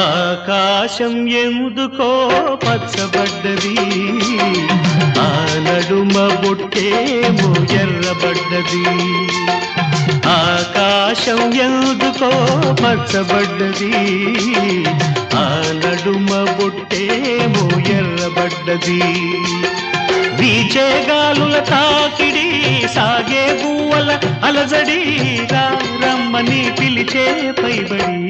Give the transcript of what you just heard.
ఆకాశం ఎందుకో పచ్చబడ్డది, ఆ నడుమ బొట్టేమో ఎర్రబడ్డది. ఆకాశం ఎందుకో పచ్చబడ్డది, ఆ నడుమ బొట్టేమో ఎర్రబడ్డది. వీచే గాలుల తాకిడి, సాగే గువ్వల అలజడి, రమ్మని పిలిచే పైబడి.